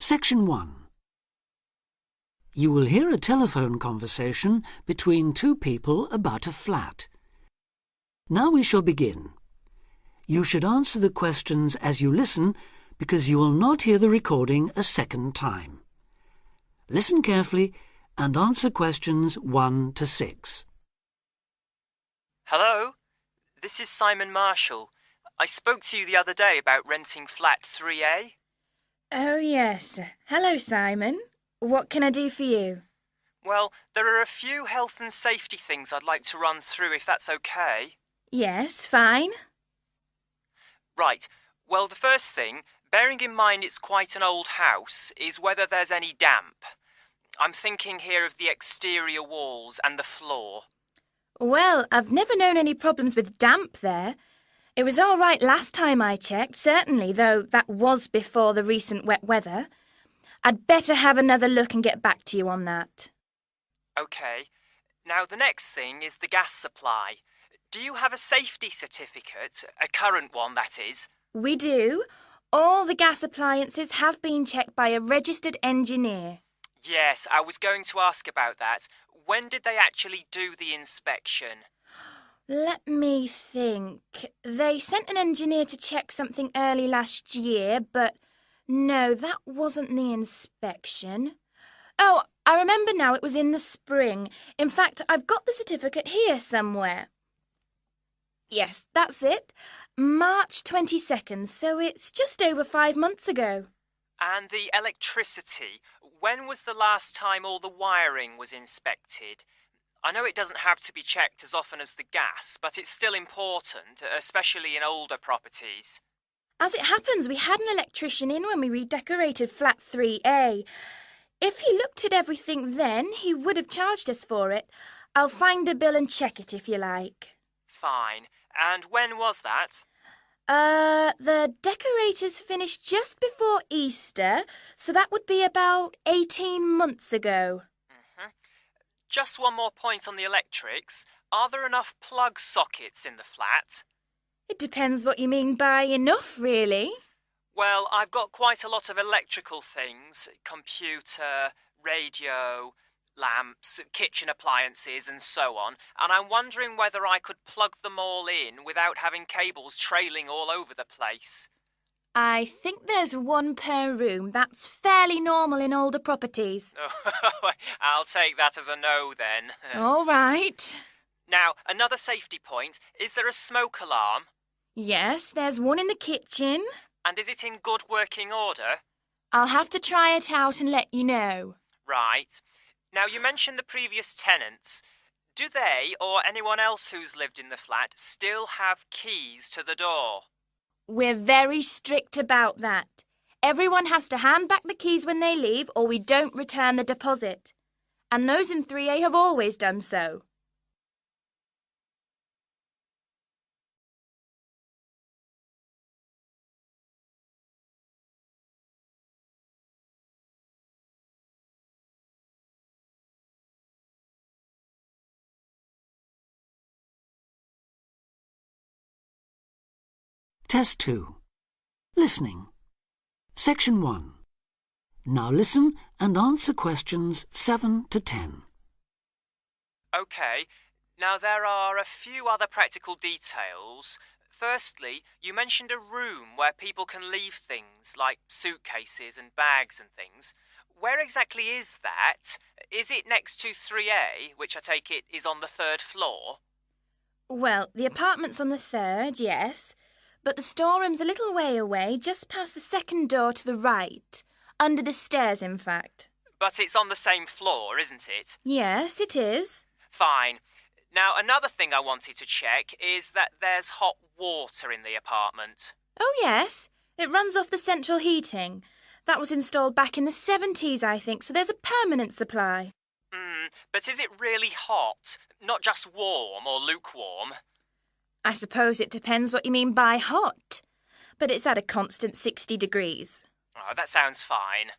Section 1. You will hear a telephone conversation between two people about a flat. Now we shall begin. You should answer the questions as you listen because you will not hear the recording a second time. Listen carefully and answer questions 1 to 6. Hello, this is Simon Marshall. I spoke to you the other day about renting flat 3A. Oh, yes. Hello, Simon. What can I do for you? Well, there are a few health and safety things I'd like to run through if that's okay. Yes, fine. Right. Well, the first thing, bearing in mind it's quite an old house, is whether there's any damp. I'm thinking here of the exterior walls and the floor. Well, I've never known any problems with damp there. It was all right last time I checked, certainly, though that was before the recent wet weather. I'd better have another look and get back to you on that. OK. Now, the next thing is the gas supply. Do you have a safety certificate? A current one, that is? We do. All the gas appliances have been checked by a registered engineer. Yes, I was going to ask about that. When did they actually do the inspection? Let me think. They sent an engineer to check something early last year, but no, that wasn't the inspection. Oh, I remember now, it was in the spring. In fact, I've got the certificate here somewhere. Yes, that's it. March 22nd, so it's just over 5 months ago. And the electricity, when was the last time all the wiring was inspected? I know it doesn't have to be checked as often as the gas, but it's still important, especially in older properties. As it happens, we had an electrician in when we redecorated flat 3A. If he looked at everything then, he would have charged us for it. I'll find the bill and check it if you like. Fine. And when was that? The decorators finished just before Easter, so that would be about 18 months ago. Just one more point on the electrics. Are there enough plug sockets in the flat? It depends what you mean by enough, really. Well, I've got quite a lot of electrical things. Computer, radio, lamps, kitchen appliances and so on. And I'm wondering whether I could plug them all in without having cables trailing all over the place. I think there's one per room. That's fairly normal in older properties. I'll take that as a no then. All right. Now, another safety point. Is there a smoke alarm? Yes, there's one in the kitchen. And is it in good working order? I'll have to try it out and let you know. Right. Now, you mentioned the previous tenants. Do they, or anyone else who's lived in the flat, still have keys to the door? We're very strict about that. Everyone has to hand back the keys when they leave or we don't return the deposit. And those in 3A have always done so. Test 2. Listening. Section 1. Now listen and answer questions 7 to 10. OK. Now, there are a few other practical details. Firstly, you mentioned a room where people can leave things, like suitcases and bags and things. Where exactly is that? Is it next to 3A, which I take it is on the 3rd floor? Well, the apartment's on the 3rd, yes. But the storeroom's a little way away, just past the 2nd door to the right. Under the stairs, in fact. But it's on the same floor, isn't it? Yes, it is. Fine. Now, another thing I wanted to check is that there's hot water in the apartment. Oh, yes. It runs off the central heating. That was installed back in the 70s, I think, so there's a permanent supply. But is it really hot? Not just warm or lukewarm? I suppose it depends what you mean by hot. But it's at a constant 60 degrees. Oh, that sounds fine.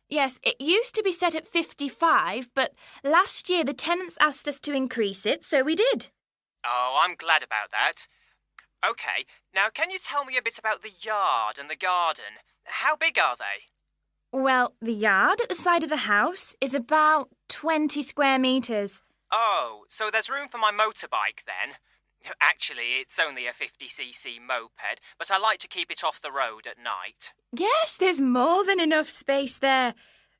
Yes, it used to be set at 55, but last year the tenants asked us to increase it, so we did. Oh, I'm glad about that. OK, now can you tell me a bit about the yard and the garden? How big are they? Well, the yard at the side of the house is about 20 square metres. Oh, so there's room for my motorbike then? Actually, it's only a 50cc moped, but I like to keep it off the road at night. Yes, there's more than enough space there,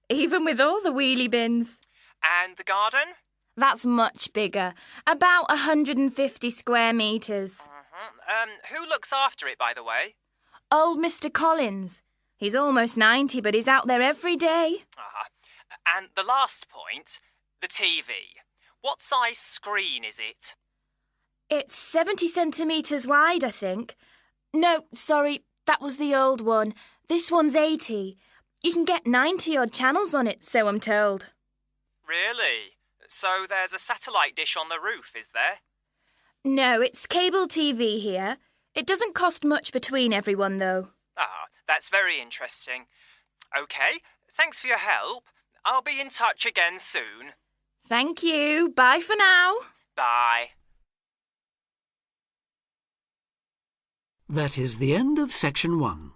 even with all the wheelie bins. And the garden? That's much bigger, about 150 square metres. Who looks after it, by the way? Old Mr. Collins. He's almost 90, but he's out there every day. And the last point, the TV. What size screen is it? It's 70 centimetres wide, I think. No, sorry, that was the old one. This one's 80. You can get 90-odd channels on it, so I'm told. Really? So there's a satellite dish on the roof, is there? No, it's cable TV here. It doesn't cost much between everyone, though. That's very interesting. OK, thanks for your help. I'll be in touch again soon. Thank you. Bye for now. Bye. That is the end of section 1.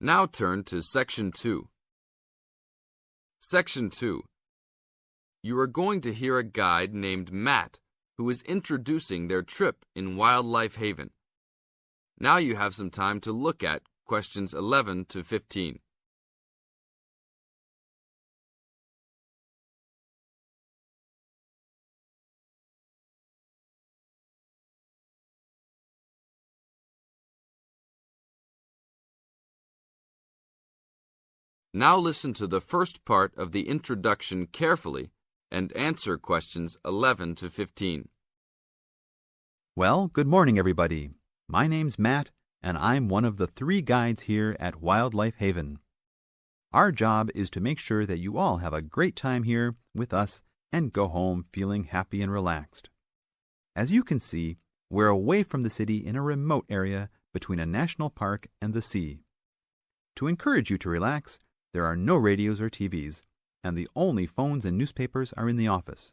Now turn to Section 2. Section 2. You are going to hear a guide named Matt who is introducing their trip in Wildlife Haven. Now you have some time to look at questions 11 to 15. Now listen to the first part of the introduction carefully and answer questions 11 to 15. Well, good morning, everybody. My name's Matt, and I'm one of the 3 guides here at Wildlife Haven. Our job is to make sure that you all have a great time here with us and go home feeling happy and relaxed. As you can see, we're away from the city in a remote area between a national park and the sea. To encourage you to relax, there are no radios or TVs, and the only phones and newspapers are in the office.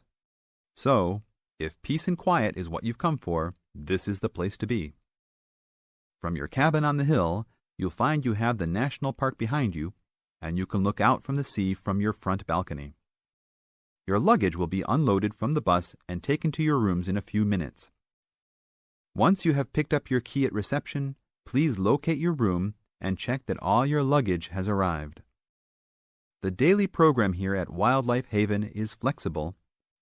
So, if peace and quiet is what you've come for, this is the place to be. From your cabin on the hill, you'll find you have the national park behind you, and you can look out from the sea from your front balcony. Your luggage will be unloaded from the bus and taken to your rooms in a few minutes. Once you have picked up your key at reception, please locate your room and check that all your luggage has arrived. The daily program here at Wildlife Haven is flexible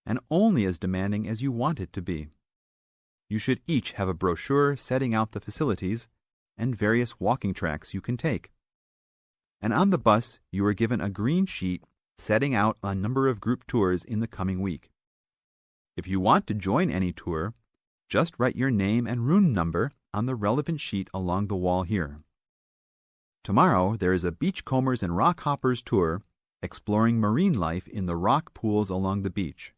and only as demanding as you want it to be. You should each have a brochure setting out the facilities and various walking tracks you can take. And on the bus, you are given a green sheet setting out a number of group tours in the coming week. If you want to join any tour, just write your name and room number on the relevant sheet along the wall here. Tomorrow, there is a beachcombers and rock hoppers tour exploring marine life in the rock pools along the beach.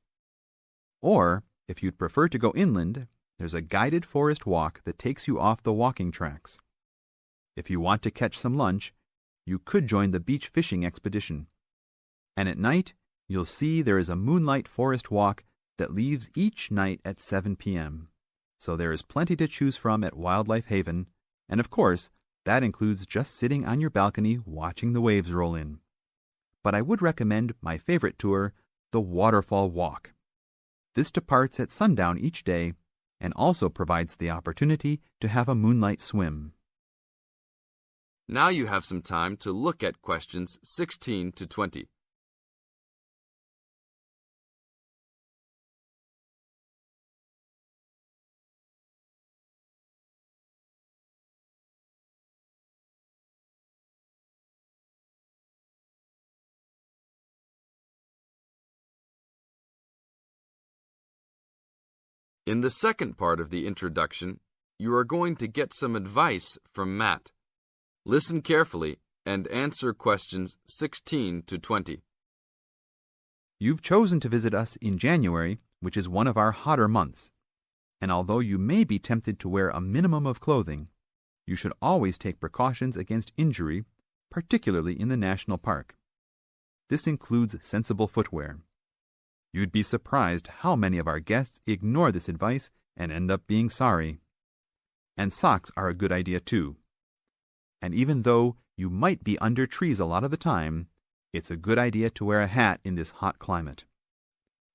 Or, if you'd prefer to go inland, there's a guided forest walk that takes you off the walking tracks. If you want to catch some lunch, you could join the beach fishing expedition. And at night, you'll see there is a moonlight forest walk that leaves each night at 7 p.m. So there is plenty to choose from at Wildlife Haven, and of course, that includes just sitting on your balcony watching the waves roll in. But I would recommend my favorite tour, the Waterfall Walk. This departs at sundown each day and also provides the opportunity to have a moonlight swim. Now you have some time to look at questions 16 to 20. In the second part of the introduction, you are going to get some advice from Matt. Listen carefully and answer questions 16 to 20. You've chosen to visit us in January which is one of our hotter months. And although you may be tempted to wear a minimum of clothing, you should always take precautions against injury, particularly in the national park. This includes sensible footwear. You'd be surprised how many of our guests ignore this advice and end up being sorry. And socks are a good idea too. And even though you might be under trees a lot of the time, it's a good idea to wear a hat in this hot climate.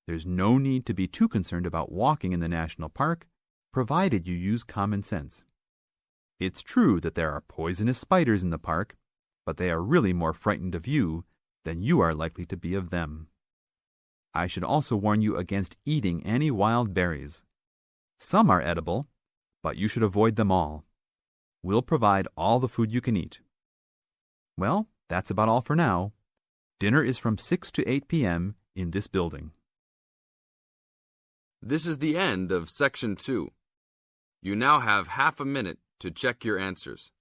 There's no need to be too concerned about walking in the national park, provided you use common sense. It's true that there are poisonous spiders in the park, but they are really more frightened of you than you are likely to be of them. I should also warn you against eating any wild berries. Some are edible, but you should avoid them all. We'll provide all the food you can eat. Well, that's about all for now. Dinner is from 6 to 8 p.m. in this building. This is the end of Section 2. You now have half a minute to check your answers.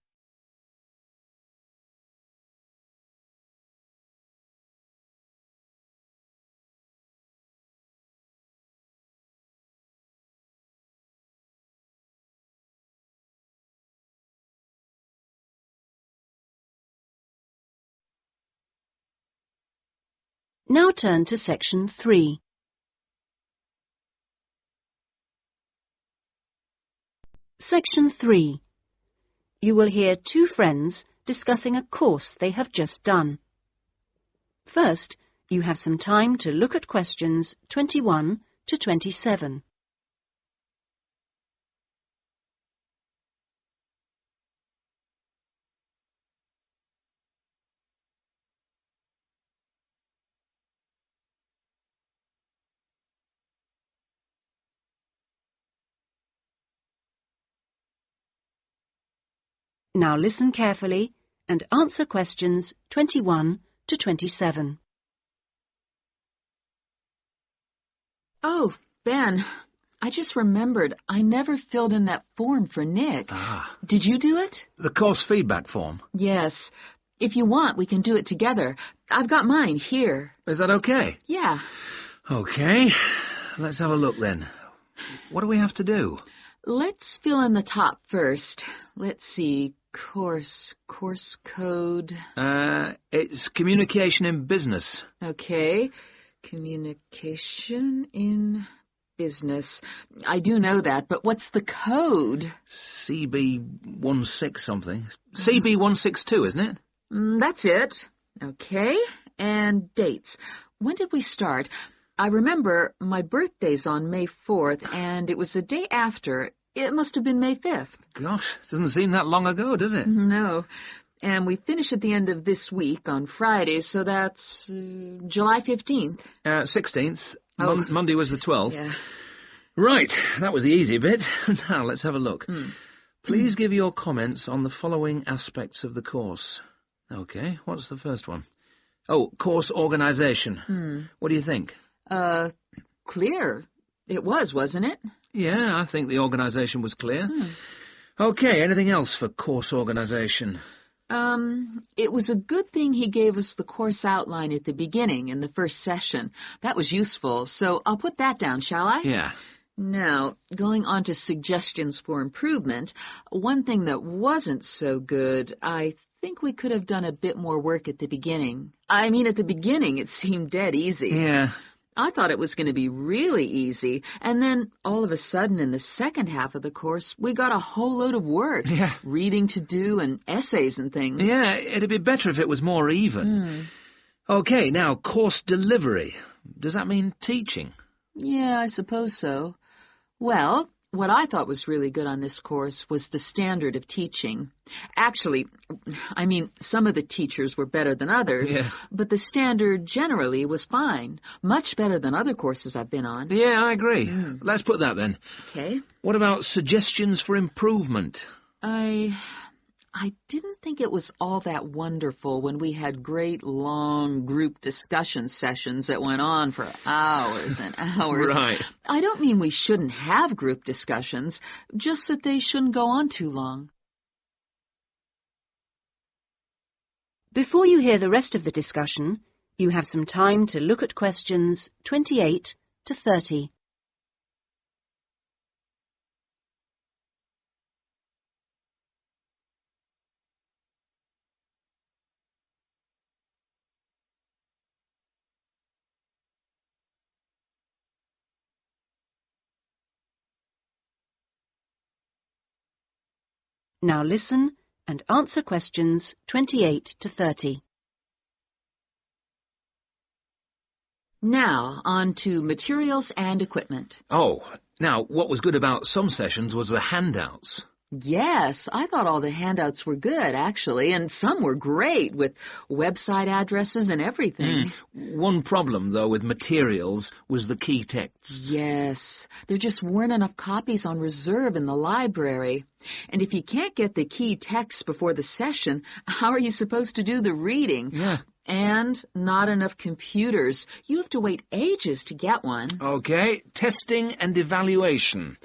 Now turn to Section 3. Section 3. You will hear two friends discussing a course they have just done. First, you have some time to look at questions 21 to 27. Now listen carefully and answer questions 21 to 27. Oh, Ben, I just remembered I never filled in that form for Nick. Ah. Did you do it? The course feedback form? Yes. If you want, we can do it together. I've got mine here. Is that okay? Yeah. Okay. Let's have a look then. What do we have to do? Let's fill in the top first. Let's see. Course code. It's communication in business. Okay. Communication in business. I do know that, but what's the code? CB16 something. CB162, isn't it? That's it. Okay. And dates. When did we start? I remember my birthday's on May 4th, and it was the day after. It must have been May 5th. Gosh, doesn't seem that long ago, does it? No. And we finish at the end of this week on Friday, so that's July 15th. 16th. Oh. Monday was the 12th. Yeah. Right, that was the easy bit. Now, let's have a look. Please give your comments on the following aspects of the course. Okay, what's the first one? Oh, course organisation. What do you think? Clear. It was, wasn't it? Yeah, I think the organisation was clear. Okay, anything else for course organisation? It was a good thing he gave us the course outline at the beginning in the first session. That was useful, so I'll put that down, shall I? Yeah. Now, going on to suggestions for improvement, one thing that wasn't so good, I think we could have done a bit more work at the beginning. I mean, at the beginning it seemed dead easy. Yeah. I thought it was going to be really easy, and then all of a sudden in the second half of the course, we got a whole load of work. Yeah. Reading to do and essays and things. Yeah, it'd be better if it was more even. Okay, now, course delivery. Does that mean teaching? Yeah, I suppose so. Well, what I thought was really good on this course was the standard of teaching. Actually, I mean, some of the teachers were better than others, but the standard generally was fine. Much better than other courses I've been on. Yeah, I agree. Let's put that then. Okay. What about suggestions for improvement? I didn't think it was all that wonderful when we had great, long group discussion sessions that went on for hours and hours. Right. I don't mean we shouldn't have group discussions, just that they shouldn't go on too long. Before you hear the rest of the discussion, you have some time to look at questions 28 to 30. Now listen and answer questions 28 to 30. Now, on to materials and equipment. Oh, now, what was good about some sessions was the handouts. Yes, I thought all the handouts were good, actually, and some were great, with website addresses and everything. One problem, though, with materials was the key texts. Yes, there just weren't enough copies on reserve in the library. And if you can't get the key texts before the session, how are you supposed to do the reading? Yeah. And not enough computers. You have to wait ages to get one. Okay, testing and evaluation.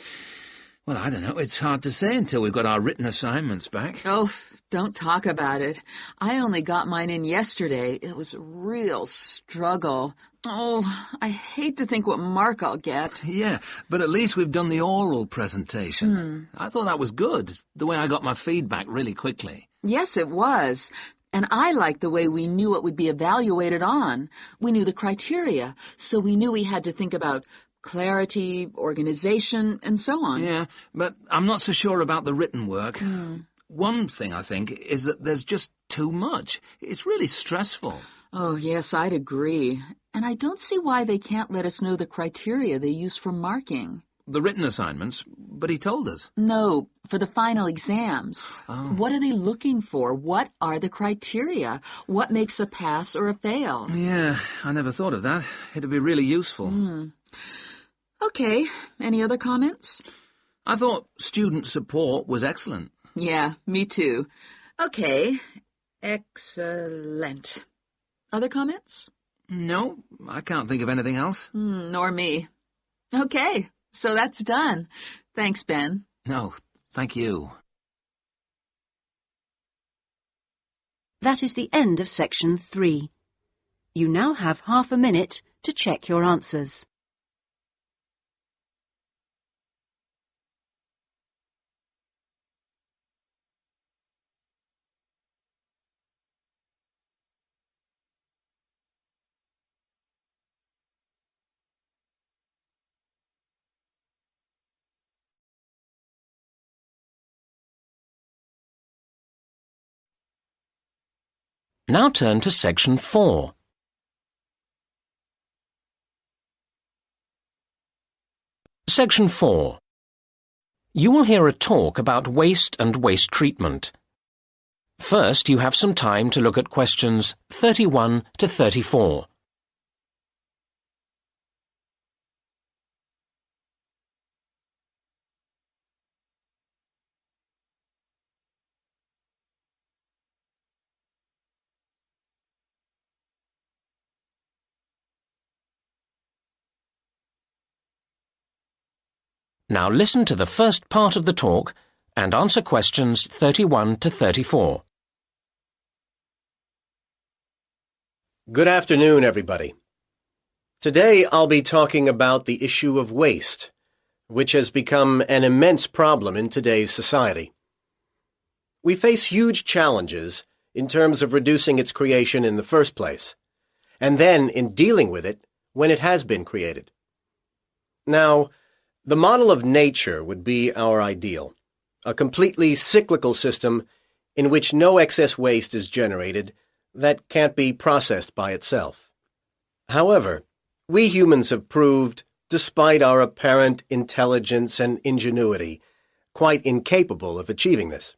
Well, I don't know. It's hard to say until we've got our written assignments back. Oh, don't talk about it. I only got mine in yesterday. It was a real struggle. Oh, I hate to think what mark I'll get. Yeah, but at least we've done the oral presentation. I thought that was good, the way I got my feedback really quickly. Yes, it was. And I liked the way we knew what would be evaluated on. We knew the criteria, so we knew we had to think about clarity, organization, and so on. Yeah, but I'm not so sure about the written work. One thing, I think, is that there's just too much. It's really stressful. Oh, yes, I'd agree. And I don't see why they can't let us know the criteria they use for marking. The written assignments, but he told us. No, for the final exams. Oh. What are they looking for? What are the criteria? What makes a pass or a fail? Yeah, I never thought of that. It'd be really useful. Okay, any other comments? I thought student support was excellent. Yeah, me too. Okay, excellent. Other comments? No, I can't think of anything else. Nor me. Okay, so that's done. Thanks, Ben. No, thank you. That is the end of section 3. You now have half a minute to check your answers. Now turn to section 4. Section 4. You will hear a talk about waste and waste treatment. First, you have some time to look at questions 31 to 34. Now listen to the first part of the talk and answer questions 31 to 34. Good afternoon, everybody. Today I'll be talking about the issue of waste, which has become an immense problem in today's society. We face huge challenges in terms of reducing its creation in the first place, and then in dealing with it when it has been created. Now, the model of nature would be our ideal, a completely cyclical system in which no excess waste is generated that can't be processed by itself. However, we humans have proved, despite our apparent intelligence and ingenuity, quite incapable of achieving this.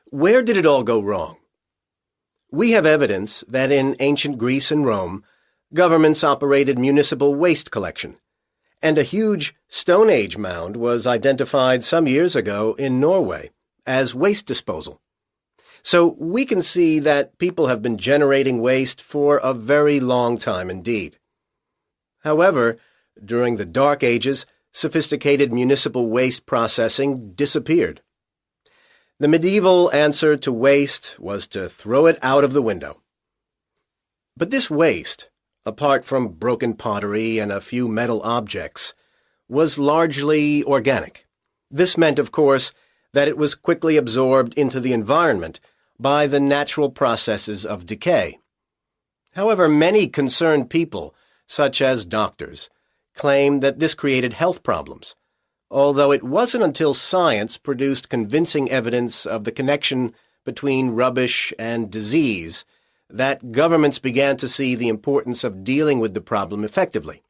Where did it all go wrong? We have evidence that in ancient Greece and Rome, governments operated municipal waste collection, and a huge Stone Age mound was identified some years ago in Norway as waste disposal. So we can see that people have been generating waste for a very long time indeed. However, during the Dark Ages, sophisticated municipal waste processing disappeared. The medieval answer to waste was to throw it out of the window. But this waste, apart from broken pottery and a few metal objects, was largely organic. This meant, of course, that it was quickly absorbed into the environment by the natural processes of decay. However, many concerned people, such as doctors, claim that this created health problems, although it wasn't until science produced convincing evidence of the connection between rubbish and disease that governments began to see the importance of dealing with the problem effectively.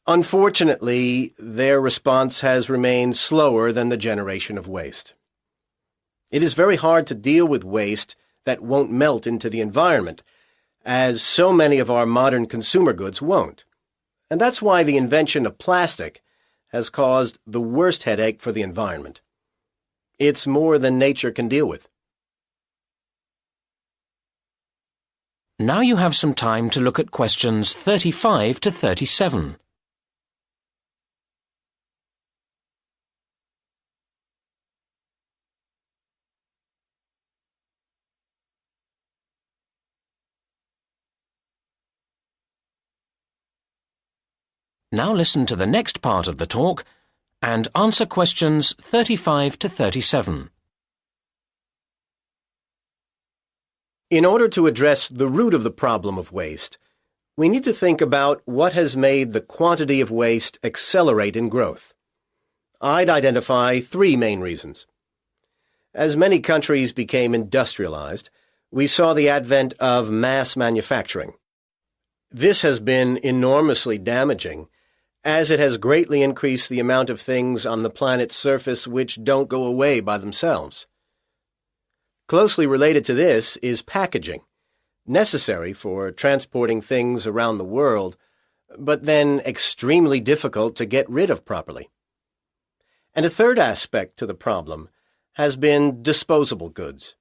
Unfortunately, their response has remained slower than the generation of waste. It is very hard to deal with waste that won't melt into the environment, as so many of our modern consumer goods won't. And that's why the invention of plastic has caused the worst headache for the environment. It's more than nature can deal with. Now you have some time to look at questions 35 to 37. Now listen to the next part of the talk and answer questions 35 to 37. In order to address the root of the problem of waste, we need to think about what has made the quantity of waste accelerate in growth. I'd identify three main reasons. As many countries became industrialized, we saw the advent of mass manufacturing. This has been enormously damaging, as it has greatly increased the amount of things on the planet's surface which don't go away by themselves. Closely related to this is packaging, necessary for transporting things around the world, but then extremely difficult to get rid of properly. And a third aspect to the problem has been disposable goods.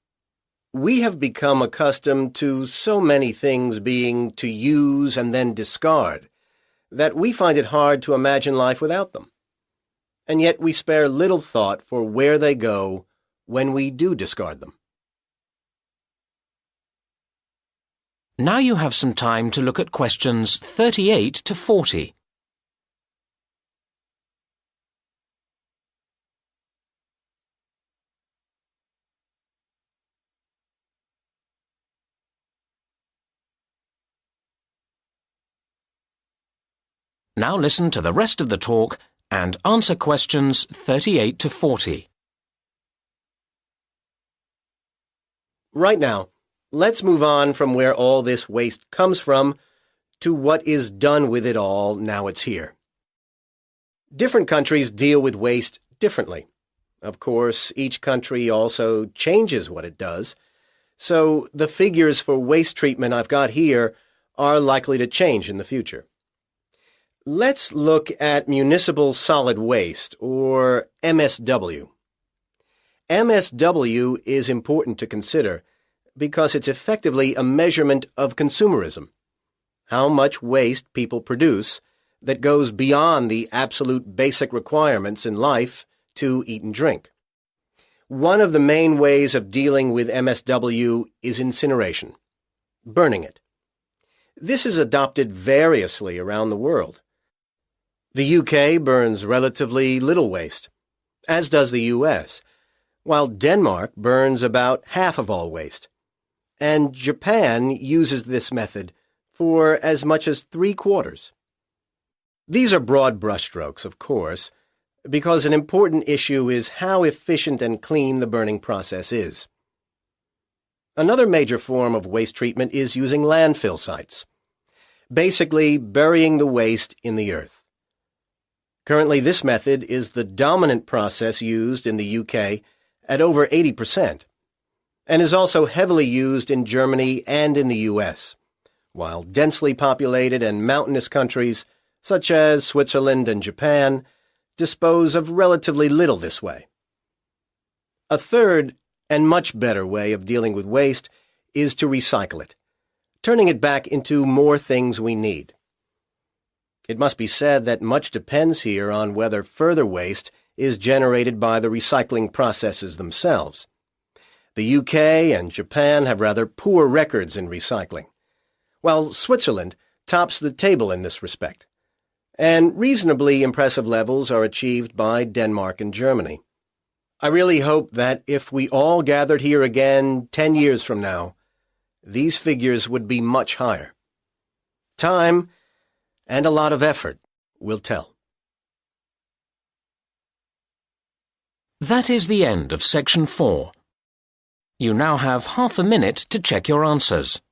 We have become accustomed to so many things being to use and then discard that we find it hard to imagine life without them. And yet we spare little thought for where they go when we do discard them. Now you have some time to look at questions 38 to 40. Now listen to the rest of the talk and answer questions 38 to 40. Right now, let's move on from where all this waste comes from to what is done with it all now it's here. Different countries deal with waste differently. Of course, each country also changes what it does, so the figures for waste treatment I've got here are likely to change in the future. Let's look at municipal solid waste, or MSW. MSW is important to consider because it's effectively a measurement of consumerism, how much waste people produce that goes beyond the absolute basic requirements in life to eat and drink. One of the main ways of dealing with MSW is incineration, burning it. This is adopted variously around the world. The UK burns relatively little waste, as does the US, while Denmark burns about half of all waste, and Japan uses this method for as much as 3/4. These are broad brushstrokes, of course, because an important issue is how efficient and clean the burning process is. Another major form of waste treatment is using landfill sites, basically burying the waste in the earth. Currently, this method is the dominant process used in the UK at over 80%, and is also heavily used in Germany and in the US, while densely populated and mountainous countries, such as Switzerland and Japan, dispose of relatively little this way. A third, and much better way of dealing with waste is to recycle it, turning it back into more things we need. It must be said that much depends here on whether further waste is generated by the recycling processes themselves. The UK and Japan have rather poor records in recycling, while Switzerland tops the table in this respect, and reasonably impressive levels are achieved by Denmark and Germany. I really hope that if we all gathered here again 10 years from now, these figures would be much higher. Time and a lot of effort will tell. That is the end of section 4. You now have half a minute to check your answers.